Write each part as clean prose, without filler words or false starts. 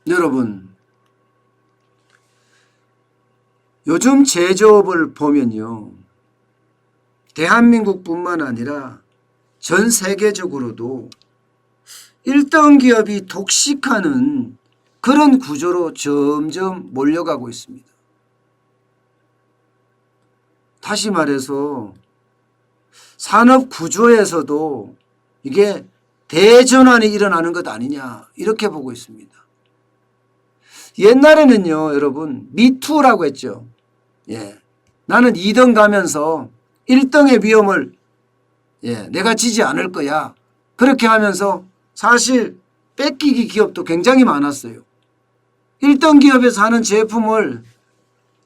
여러분, 요즘 제조업을 보면요, 대한민국뿐만 아니라 전 세계적으로도 1등 기업이 독식하는 그런 구조로 점점 몰려가고 있습니다. 다시 말해서 산업 구조에서도 이게 대전환이 일어나는 것 아니냐, 이렇게 보고 있습니다. 옛날에는요, 여러분, 미투라고 했죠. 나는 2등 가면서 1등의 위험을 내가 지지 않을 거야. 그렇게 하면서 사실 뺏기기 기업도 굉장히 많았어요. 1등 기업에서 하는 제품을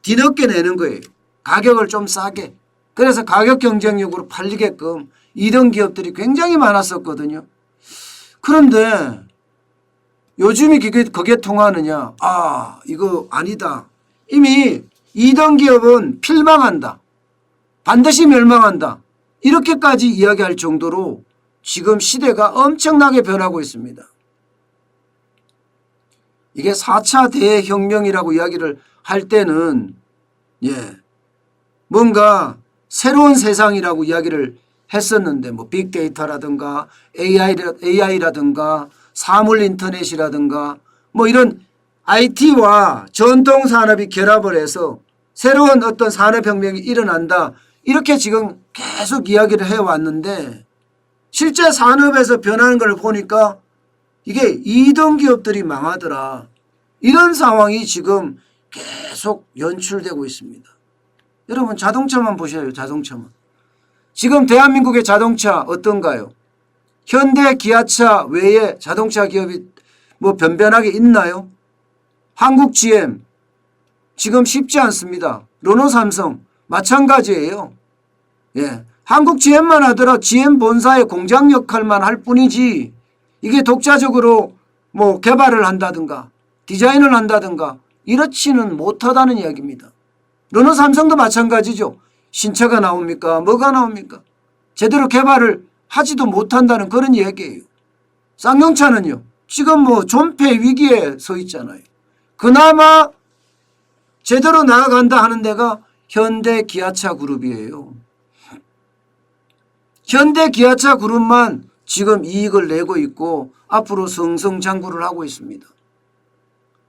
뒤늦게 내는 거예요. 가격을 좀 싸게. 그래서 가격 경쟁력으로 팔리게끔 2등 기업들이 굉장히 많았었거든요. 그런데 요즘이 그게 통하느냐? 이거 아니다. 이미 2등 기업은 필망한다. 반드시 멸망한다. 이렇게까지 이야기할 정도로 지금 시대가 엄청나게 변하고 있습니다. 이게 4차 대혁명이라고 이야기를 할 때는 뭔가 새로운 세상이라고 이야기를 했었는데, 뭐 빅데이터라든가 AI라든가 사물 인터넷이라든가 뭐 이런 IT와 전통 산업이 결합을 해서 새로운 어떤 산업혁명이 일어난다, 이렇게 지금 계속 이야기를 해왔는데, 실제 산업에서 변하는 걸 보니까 이게 2등 기업들이 망하더라, 이런 상황이 지금 계속 연출되고 있습니다. 여러분, 자동차만 보셔요. 자동차만. 지금 대한민국의 자동차 어떤가요? 현대, 기아차 외에 자동차 기업이 뭐 변변하게 있나요? 한국 GM 지금 쉽지 않습니다. 르노, 삼성 마찬가지예요. 한국 GM만 하더라 GM 본사의 공장 역할만 할 뿐이지, 이게 독자적으로 뭐 개발을 한다든가 디자인을 한다든가 이렇지는 못하다는 이야기입니다. 르노, 삼성도 마찬가지죠. 신차가 나옵니까? 뭐가 나옵니까? 제대로 개발을 하지도 못한다는 그런 얘기예요. 쌍용차는요, 지금 뭐 존폐 위기에 서 있잖아요. 그나마 제대로 나아간다 하는 데가 현대 기아차 그룹이에요. 현대 기아차 그룹만 지금 이익을 내고 있고 앞으로 승승장구를 하고 있습니다.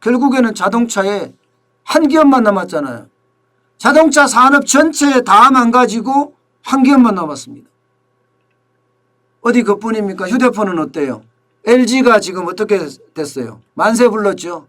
결국에는 자동차에 한 기업만 남았잖아요. 자동차 산업 전체에 다 망가지고 한 기업만 남았습니다. 어디 그뿐입니까? 휴대폰은 어때요? LG가 지금 어떻게 됐어요? 만세 불렀죠.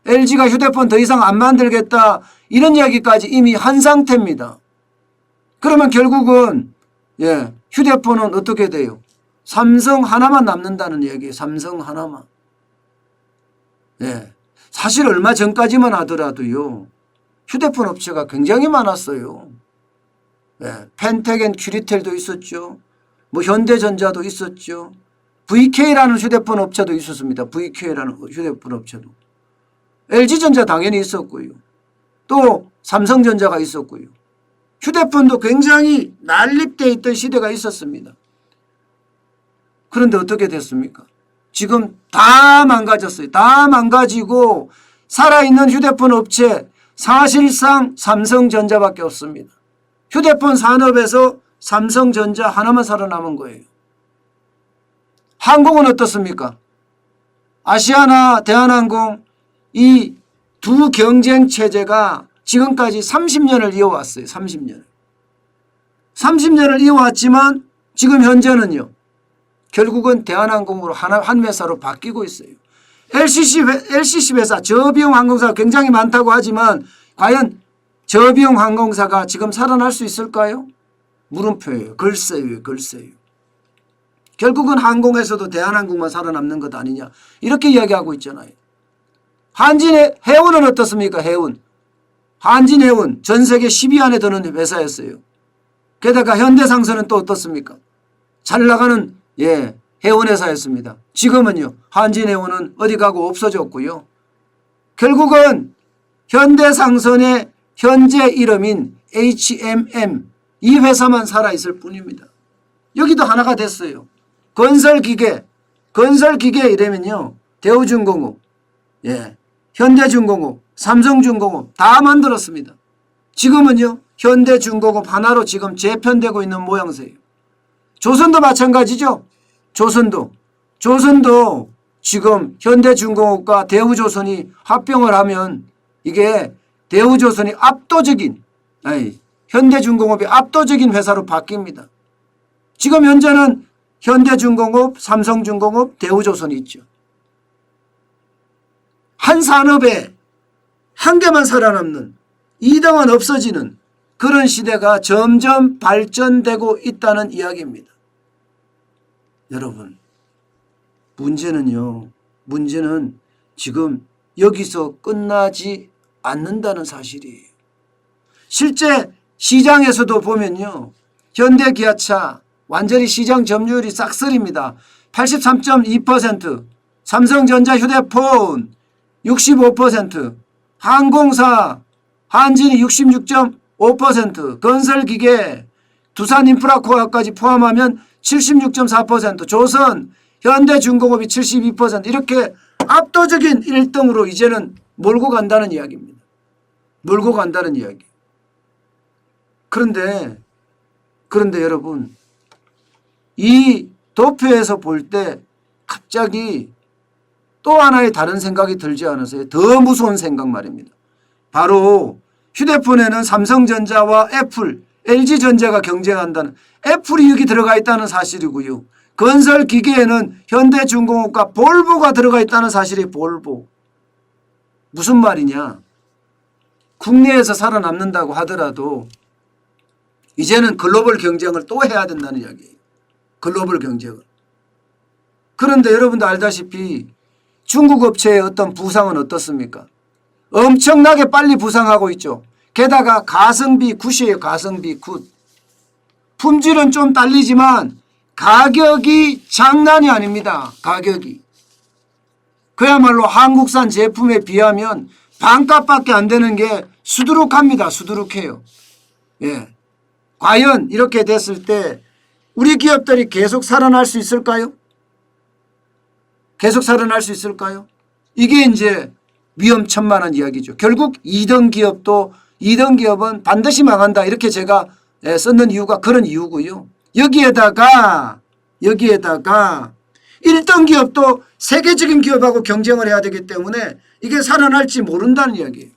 LG가 휴대폰 더 이상 안 만들겠다, 이런 이야기까지 이미 한 상태입니다. 그러면 결국은 휴대폰은 어떻게 돼요? 삼성 하나만 남는다는 얘기예요. 삼성 하나만. 사실 얼마 전까지만 하더라도요, 휴대폰 업체가 굉장히 많았어요. 펜텍 앤 큐리텔도 있었죠. 뭐 현대전자도 있었죠. VK라는 휴대폰 업체도 있었습니다. VK라는 휴대폰 업체도. LG전자 당연히 있었고요. 또 삼성전자가 있었고요. 휴대폰도 굉장히 난립되어 있던 시대가 있었습니다. 그런데 어떻게 됐습니까? 지금 다 망가졌어요. 다 망가지고 살아있는 휴대폰 업체 사실상 삼성전자밖에 없습니다. 휴대폰 산업에서 삼성전자 하나만 살아남은 거예요. 항공은 어떻습니까? 아시아나 대한항공, 이 두 경쟁 체제가 지금까지 30년을 이어왔어요. 30년을 이어왔지만 지금 현재는요, 결국은 대한항공으로 한 회사로 바뀌고 있어요. LCC 회사, 저비용 항공사가 굉장히 많다고 하지만 과연 저비용 항공사가 지금 살아날 수 있을까요? 물음표예요. 글쎄요. 결국은 항공에서도 대한항공만 살아남는 것 아니냐, 이렇게 이야기하고 있잖아요. 해운은 어떻습니까? 한진해운 전 세계 10위 안에 드는 회사였어요. 게다가 현대상선은 또 어떻습니까? 잘 나가는 해운회사였습니다. 지금은요, 한진해운은 어디 가고 없어졌고요. 결국은 현대상선의 현재 이름인 HMM, 이 회사만 살아있을 뿐입니다. 여기도 하나가 됐어요. 건설기계 이러면요, 대우중공업, 현대중공업, 삼성중공업 다 만들었습니다. 지금은요 현대중공업 하나로 지금 재편되고 있는 모양새예요. 조선도 마찬가지죠. 조선도 지금 현대중공업과 대우조선이 합병을 하면 이게 대우조선이 현대중공업이 압도적인 회사로 바뀝니다. 지금 현재는 현대중공업, 삼성중공업, 대우조선이 있죠. 한 산업에 한 개만 살아남는, 이등은 없어지는 그런 시대가 점점 발전되고 있다는 이야기입니다. 여러분, 문제는 지금 여기서 끝나지 않는다는 사실이에요. 실제 시장에서도 보면요, 현대기아차 완전히 시장 점유율이 싹쓸입니다. 83.2%, 삼성전자 휴대폰 65%, 항공사 한진이 66.5%, 건설기계, 두산인프라코어까지 포함하면 76.4%, 조선, 현대중공업이 72% 이렇게 압도적인 1등으로 이제는 몰고 간다는 이야기입니다. 몰고 간다는 이야기. 그런데 여러분, 이 도표에서 볼 때 갑자기 또 하나의 다른 생각이 들지 않으세요? 더 무서운 생각 말입니다. 바로 휴대폰에는 삼성전자와 애플, LG전자가 경쟁한다는, 애플이 여기 들어가 있다는 사실이고요. 건설기계에는 현대중공업과 볼보가 들어가 있다는 사실이 볼보. 무슨 말이냐? 국내에서 살아남는다고 하더라도 이제는 글로벌 경쟁을 또 해야 된다는 이야기예요. 글로벌 경쟁을. 그런데 여러분도 알다시피 중국 업체의 어떤 부상은 어떻습니까? 엄청나게 빨리 부상하고 있죠. 게다가 가성비 굿이에요. 가성비 굿. 품질은 좀 딸리지만 가격이 장난이 아닙니다. 가격이. 그야말로 한국산 제품에 비하면 반값밖에 안 되는 게 수두룩합니다. 수두룩해요. 예. 과연 이렇게 됐을 때 우리 기업들이 계속 살아날 수 있을까요? 계속 살아날 수 있을까요? 이게 이제 위험천만한 이야기죠. 결국 2등 기업은 반드시 망한다. 이렇게 제가 썼는 이유가 그런 이유고요. 여기에다가 1등 기업도 세계적인 기업하고 경쟁을 해야 되기 때문에 이게 살아날지 모른다는 이야기예요.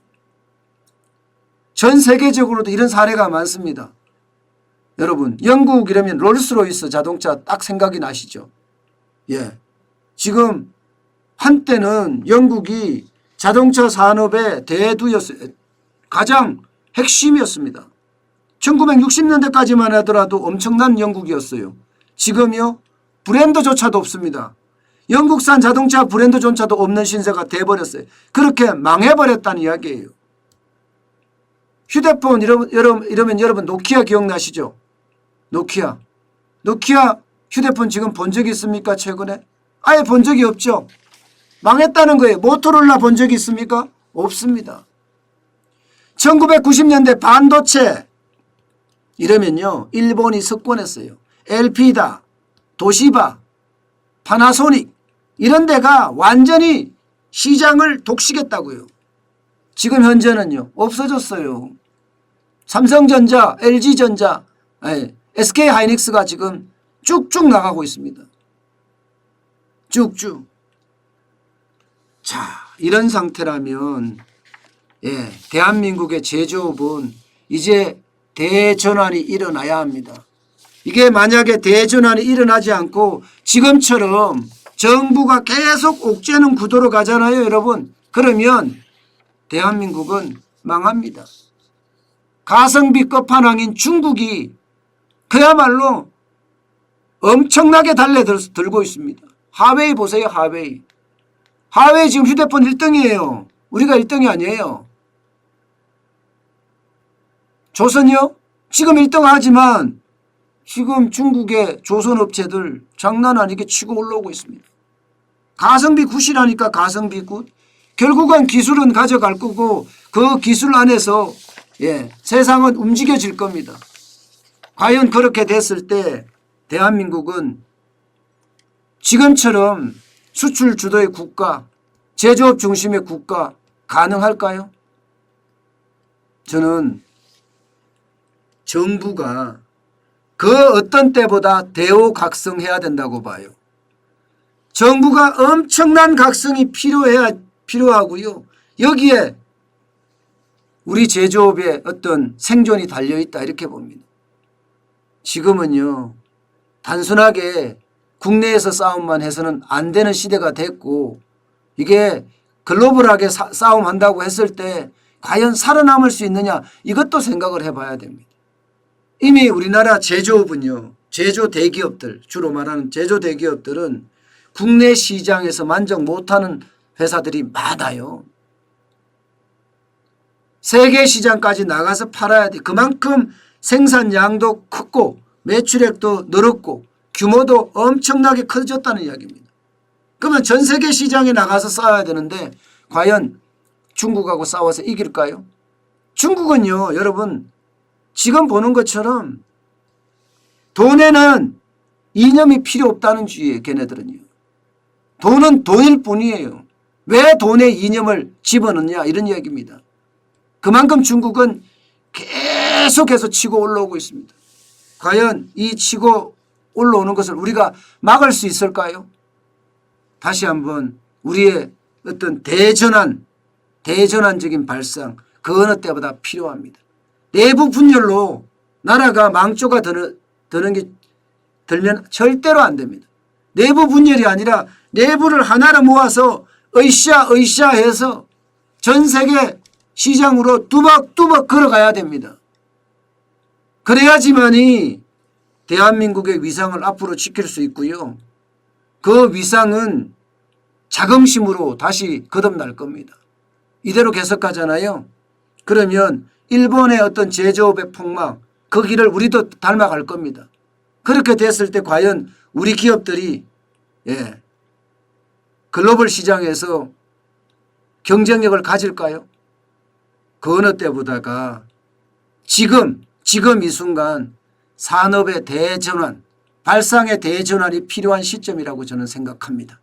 전 세계적으로도 이런 사례가 많습니다. 여러분, 영국 이러면 롤스로이스 자동차 딱 생각이 나시죠? 예. 지금 한때는 영국이 자동차 산업의 대두였어요. 가장 핵심이었습니다. 1960년대까지만 하더라도 엄청난 영국이었어요. 지금요, 브랜드조차도 없습니다. 영국산 자동차 브랜드조차도 없는 신세가 돼버렸어요. 그렇게 망해버렸다는 이야기예요. 휴대폰 이러면 여러분 노키아 기억나시죠? 노키아 휴대폰 지금 본 적이 있습니까? 최근에? 아예 본 적이 없죠. 망했다는 거예요. 모토로라 본 적이 있습니까? 없습니다. 1990년대 반도체 이러면요, 일본이 석권했어요. LP다, 도시바, 파나소닉 이런 데가 완전히 시장을 독식했다고요. 지금 현재는요, 없어졌어요. 삼성전자, LG전자, SK하이닉스가 지금 쭉쭉 나가고 있습니다. 쭉쭉. 자, 이런 상태라면 대한민국의 제조업은 이제 대전환이 일어나야 합니다. 이게 만약에 대전환이 일어나지 않고 지금처럼 정부가 계속 옥죄는 구도로 가잖아요, 여러분. 그러면 대한민국은 망합니다. 가성비 끝판왕인 중국이 그야말로 엄청나게 달려들고 있습니다. 하웨이 보세요. 하웨이 지금 휴대폰 1등이에요. 우리가 1등이 아니에요. 조선이요? 지금 1등 하지만 지금 중국의 조선업체들 장난 아니게 치고 올라오고 있습니다. 가성비 굿이라니까. 가성비 굿. 결국은 기술은 가져갈 거고 그 기술 안에서 세상은 움직여질 겁니다. 과연 그렇게 됐을 때 대한민국은 지금처럼 수출 주도의 국가, 제조업 중심의 국가, 가능할까요? 저는 정부가 그 어떤 때보다 대우각성해야 된다고 봐요. 정부가 엄청난 각성이 필요하고요. 여기에 우리 제조업의 어떤 생존이 달려있다 이렇게 봅니다. 지금은요. 단순하게 국내에서 싸움만 해서는 안 되는 시대가 됐고 이게 글로벌하게 싸움한다고 했을 때 과연 살아남을 수 있느냐 이것도 생각을 해봐야 됩니다. 이미 우리나라 제조업은요. 제조 대기업들 주로 말하는 제조 대기업들은 국내 시장에서 만족 못하는 회사들이 많아요. 세계 시장까지 나가서 팔아야 돼. 그만큼 생산량도 크고 매출액도 늘었고 규모도 엄청나게 커졌다는 이야기입니다. 그러면 전 세계 시장에 나가서 싸워야 되는데 과연 중국하고 싸워서 이길까요? 중국은요. 여러분 지금 보는 것처럼 돈에는 이념이 필요 없다는 주의예요. 걔네들은요. 돈은 돈일 뿐이에요. 왜 돈에 이념을 집어넣냐 이런 이야기입니다. 그만큼 중국은 계속해서 치고 올라오고 있습니다. 과연 이 치고 올라오는 것을 우리가 막을 수 있을까요? 다시 한번 우리의 어떤 대전환적인 발상 그 어느 때보다 필요합니다. 내부 분열로 나라가 망조가 들면 절대로 안 됩니다. 내부 분열이 아니라 내부를 하나로 모아서 으쌰 해서 전 세계 시장으로 뚜벅뚜벅 걸어가야 됩니다. 그래야지만이 대한민국의 위상을 앞으로 지킬 수 있고요. 그 위상은 자긍심으로 다시 거듭날 겁니다. 이대로 계속 가잖아요. 그러면 일본의 어떤 제조업의 폭망 그 길을 우리도 닮아갈 겁니다. 그렇게 됐을 때 과연 우리 기업들이 글로벌 시장에서 경쟁력을 가질까요? 그 어느 때보다가 지금 이 순간 산업의 대전환, 발상의 대전환이 필요한 시점이라고 저는 생각합니다.